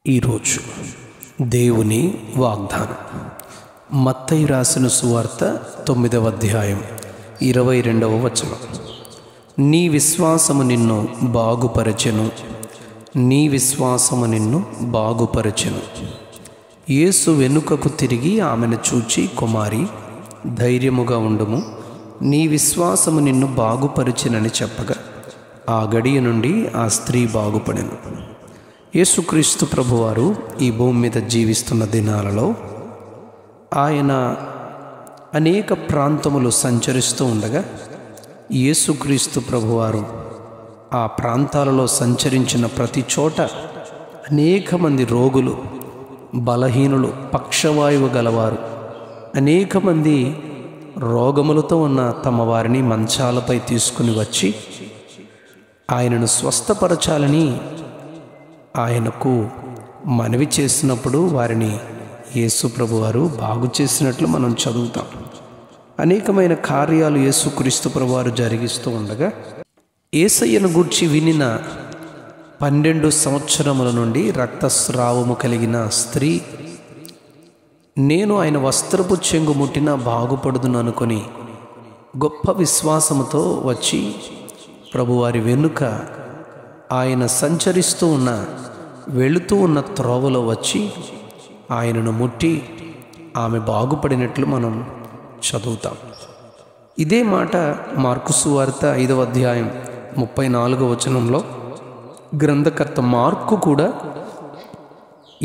ఈరోజు దేవుని వాగ్దానం మత్తయి రాసిన సువార్త 9వ అధ్యాయం 22వ వచనం. నీ విశ్వాసము నిన్ను బాగుపరచెను, నీ విశ్వాసము నిన్ను బాగుపరచెను. యేసు వెనుకకు తిరిగి ఆమెను చూచి, కుమారి, ధైర్యముగా ఉండుము, నీ విశ్వాసము నిన్ను బాగుపరచెనని చెప్పగా ఆ గడియ నుండి ఆ స్త్రీ బాగుపడెను. యేసుక్రీస్తు ప్రభువారు ఈ భూమి మీద జీవిస్తున్న దినాలలో ఆయన అనేక ప్రాంతములు సంచరిస్తూ ఉండగా యేసుక్రీస్తు ప్రభువారు ఆ ప్రాంతాలలో సంచరించిన ప్రతి చోట అనేక మంది రోగులు, బలహీనులు, పక్షవాయువు గలవారు, అనేక మంది రోగములతో ఉన్న తమ వారిని మంచాలపై తీసుకుని వచ్చి ఆయనను స్వస్థపరచాలని ఆయనకు మనవి చేసినప్పుడు వారిని యేసు ప్రభువారు బాగు చేసినట్లు మనం చదువుతాం. అనేకమైన కార్యాలు యేసుక్రీస్తు ప్రభువారు జరిగిస్తూ ఉండగా యేసయ్యను గూర్చి వినిన 12 సంవత్సరముల నుండి రక్తస్రావము కలిగిన స్త్రీ, నేను ఆయన వస్త్రపు చెంగు ముట్టినా బాగుపడుదును అనుకొని గొప్ప విశ్వాసముతో వచ్చి ప్రభువారి వెనుక ఆయన సంచరిస్తూ ఉన్న వెళుతూ ఉన్న త్రోవలో వచ్చి ఆయనను ముట్టి ఆమె బాగుపడినట్లు మనం చదువుతాం. ఇదే మాట మార్కు సువార్త 5వ అధ్యాయం 34వ వచనంలో గ్రంథకర్త మార్కు కూడా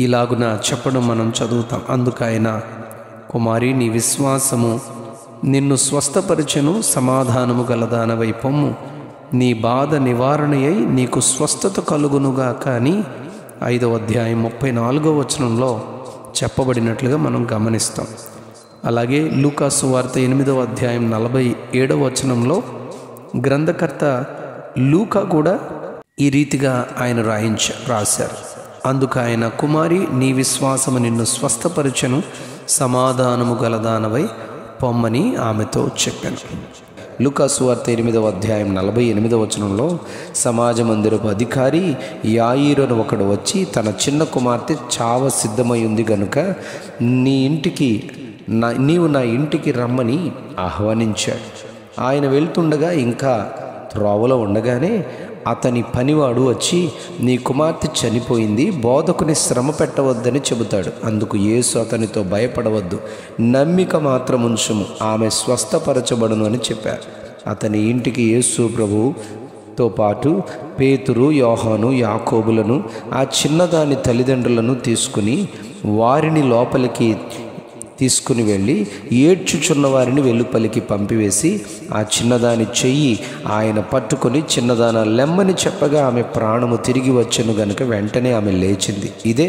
ఇలాగున చెప్పడం మనం చదువుతాం. అందుకు ఆయన, కుమారి, నీ విశ్వాసము నిన్ను స్వస్థపరిచెను, సమాధానము గలదానవై పొమ్ము, నీ బాధ నివారణయై నీకు స్వస్థత కలుగునుగా. కానీ 5వ అధ్యాయం 34వ వచనంలో చెప్పబడినట్లుగా మనం గమనిస్తాం. అలాగే లూకా సువార్త 8వ అధ్యాయం 47వ వచనంలో గ్రంథకర్త లూకా కూడా ఈ రీతిగా ఆయన రాశారు. అందుకు ఆయన, కుమారి, నీ విశ్వాసము నిన్ను స్వస్థపరిచెను, సమాధానము గలదానవై పొమ్మని ఆమెతో చెప్పాను. లూకా సువార్త 8వ అధ్యాయం 48వ వచనంలో సమాజ మందిరపు అధికారి యాయీరు ఒకడు వచ్చి తన చిన్న కుమార్తె చావ సిద్ధమై ఉంది గనుక నీవు నా ఇంటికి రమ్మని ఆహ్వానించాడు. ఆయన వెళ్తుండగా ఇంకా త్రోవలో ఉండగానే అతని పనివాడు వచ్చి, నీ కుమార్తె చనిపోయింది, బోధకుని శ్రమ పెట్టవద్దని చెబుతాడు. అందుకు యేసు అతనితో, భయపడవద్దు, నమ్మిక మాత్రం ఉంచుము, ఆమె స్వస్థపరచబడును అని చెప్పారు. అతని ఇంటికి యేసు ప్రభువుతో పాటు పేతురు, యోహాను, యాకోబులను, ఆ చిన్నదాని తల్లిదండ్రులను తీసుకుని వారిని లోపలికి తీసుకుని వెళ్ళి ఏడ్చుచున్న వారిని వెలుపలికి పంపివేసి ఆ చిన్నదాని చెయ్యి ఆయన పట్టుకొని, చిన్నదాన లెమ్మని చెప్పగా ఆమె ప్రాణము తిరిగి వచ్చెను గనుక వెంటనే ఆమె లేచింది. ఇదే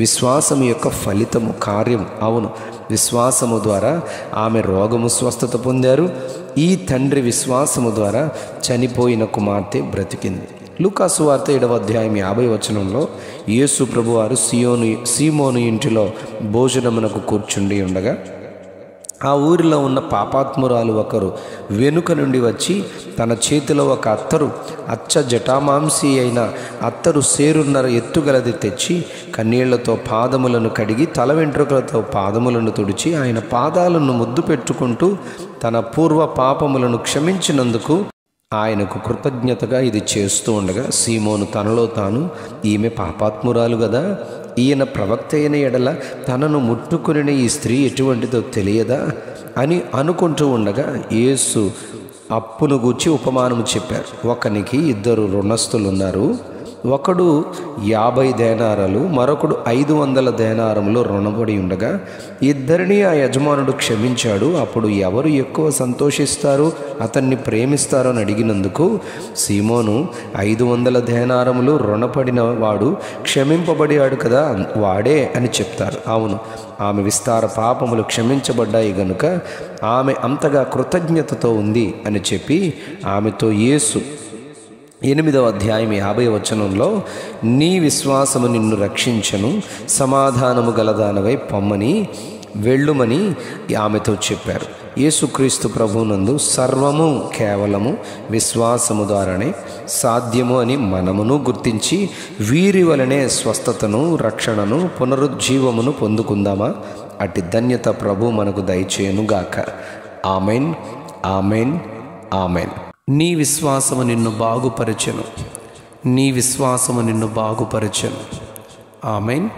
విశ్వాసము యొక్క ఫలితము, కార్యం. అవును, విశ్వాసము ద్వారా ఆమె రోగము స్వస్థత పొందారు. ఈ తండ్రి విశ్వాసము ద్వారా చనిపోయిన కుమార్తె బ్రతికింది. లూకా సువార్త 7వ అధ్యాయం 50వ వచనంలో యేసు ప్రభువారు సీమోను ఇంటిలో భోజనమునకు కూర్చుండి ఉండగా ఆ ఊరిలో ఉన్న పాపాత్మురాలు ఒకరు వెనుక నుండి వచ్చి తన చేతిలో ఒక అచ్చ జటామాంసి అయిన అత్తరు సేరున్నర ఎత్తుగలది తెచ్చి కన్నీళ్లతో పాదములను కడిగి తల వెంట్రుకలతో పాదములను తుడిచి ఆయన పాదాలను ముద్దు పెట్టుకుంటూ తన పూర్వ పాపములను క్షమించినందుకు ఆయనకు కృతజ్ఞతగా ఇది చేస్తూ ఉండగా సీమోను తనలో తాను, ఈమె పాపాత్మురాలు గదా, ఈయన ప్రవక్త అయిన ఎడల తనను ముట్టుకుని ఈ స్త్రీ ఎటువంటిదో తెలియదా అని అనుకుంటూ ఉండగా యేసు అప్పును గూర్చి ఉపమానము చెప్పారు. ఒకనికి 2 రుణస్థులు ఉన్నారు. ఒకడు 50 దేనారాలు, మరొకడు 500 దేనారములు రుణపడి ఉండగా ఇద్దరిని ఆ యజమానుడు క్షమించాడు. అప్పుడు ఎవరు ఎక్కువ సంతోషిస్తారు, అతన్ని ప్రేమిస్తారు అని అడిగినందుకు సీమోను, 500 దేనారములు రుణపడిన వాడు క్షమింపబడాడు కదా, వాడే అని చెప్తారు. అవును, ఆమె విస్తార పాపములు క్షమించబడ్డాయి గనుక ఆమె అంతగా కృతజ్ఞతతో ఉంది అని చెప్పి ఆమెతో యేసు 8వ అధ్యాయం 50వ వచనంలో, నీ విశ్వాసము నిన్ను రక్షించను, సమాధానము గలదానవై పొమ్మని వెళ్ళుమని ఆమెతో చెప్పారు. యేసుక్రీస్తు ప్రభువునందు సర్వము కేవలము విశ్వాసము ద్వారానే సాధ్యము అని మనమును గుర్తించి వీరి వలనే స్వస్థతను, రక్షణను, పునరుజ్జీవమును పొందుకుందామా? అట్టి ధన్యత ప్రభు మనకు దయచేయునుగాక. Amen, amen, amen. నీ విశ్వాసము నిన్ను బాగుపరచెను. నీ విశ్వాసము నిన్ను బాగుపరచెను. ఆమెన్.